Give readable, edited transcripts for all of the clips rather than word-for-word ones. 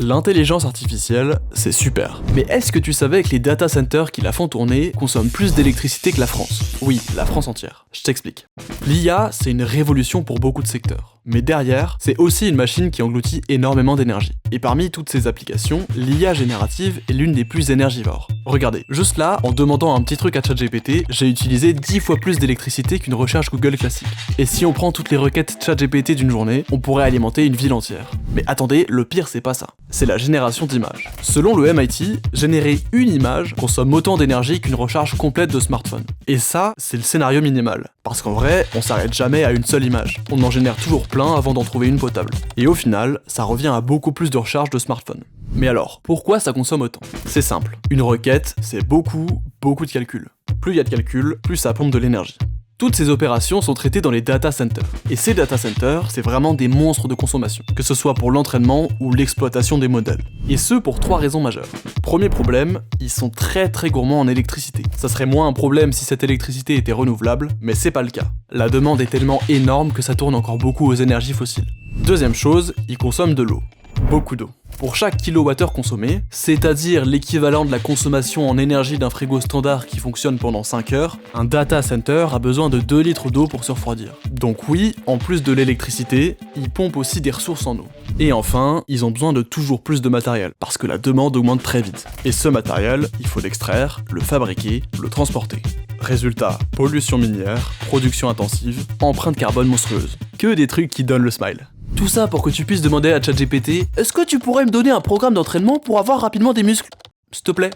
L'intelligence artificielle, c'est super. Mais est-ce que tu savais que les data centers qui la font tourner consomment plus d'électricité que la France? Oui, la France entière. Je t'explique. L'IA, c'est une révolution pour beaucoup de secteurs. Mais derrière, c'est aussi une machine qui engloutit énormément d'énergie. Et parmi toutes ces applications, l'IA générative est l'une des plus énergivores. Regardez, juste là, en demandant un petit truc à ChatGPT, j'ai utilisé 10 fois plus d'électricité qu'une recherche Google classique. Et si on prend toutes les requêtes ChatGPT d'une journée, on pourrait alimenter une ville entière. Mais attendez, le pire c'est pas ça. C'est la génération d'images. Selon le MIT, générer une image consomme autant d'énergie qu'une recharge complète de smartphone. Et ça, c'est le scénario minimal. Parce qu'en vrai, on s'arrête jamais à une seule image. On en génère toujours plein avant d'en trouver une potable. Et au final, ça revient à beaucoup plus de recharge de smartphone. Mais alors, pourquoi ça consomme autant? C'est simple. Une requête, c'est beaucoup de calculs. Plus il y a de calculs, plus ça pompe de l'énergie. Toutes ces opérations sont traitées dans les data centers. Et ces data centers, c'est vraiment des monstres de consommation, que ce soit pour l'entraînement ou l'exploitation des modèles. Et ce pour 3 raisons majeures. Premier problème, ils sont très gourmands en électricité. Ça serait moins un problème si cette électricité était renouvelable, mais c'est pas le cas. La demande est tellement énorme que ça tourne encore beaucoup aux énergies fossiles. Deuxième chose, ils consomment de l'eau. Beaucoup d'eau. Pour chaque kilowattheure consommé, c'est-à-dire l'équivalent de la consommation en énergie d'un frigo standard qui fonctionne pendant 5 heures, un data center a besoin de 2 litres d'eau pour se refroidir. Donc oui, en plus de l'électricité, ils pompent aussi des ressources en eau. Et enfin, ils ont besoin de toujours plus de matériel, parce que la demande augmente très vite. Et ce matériel, il faut l'extraire, le fabriquer, le transporter. Résultat, pollution minière, production intensive, empreinte carbone monstrueuse. Que des trucs qui donnent le smile. Tout ça pour que tu puisses demander à ChatGPT « Est-ce que tu pourrais me donner un programme d'entraînement pour avoir rapidement des muscles ?» S'il te plaît.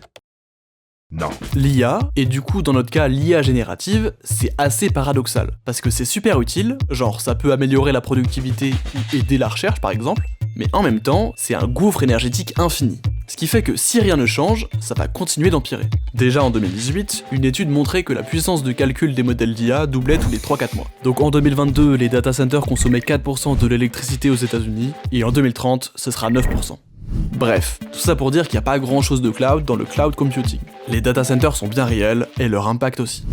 Non. L'IA, et du coup dans notre cas l'IA générative, c'est assez paradoxal. Parce que c'est super utile, genre ça peut améliorer la productivité ou aider la recherche par exemple, mais en même temps, c'est un gouffre énergétique infini. Ce qui fait que si rien ne change, ça va continuer d'empirer. Déjà en 2018, une étude montrait que la puissance de calcul des modèles d'IA doublait tous les 3-4 mois. Donc en 2022, les data centers consommaient 4% de l'électricité aux États-Unis, et en 2030, ce sera 9%. Bref, tout ça pour dire qu'il n'y a pas grand chose de cloud dans le cloud computing. Les data centers sont bien réels, et leur impact aussi.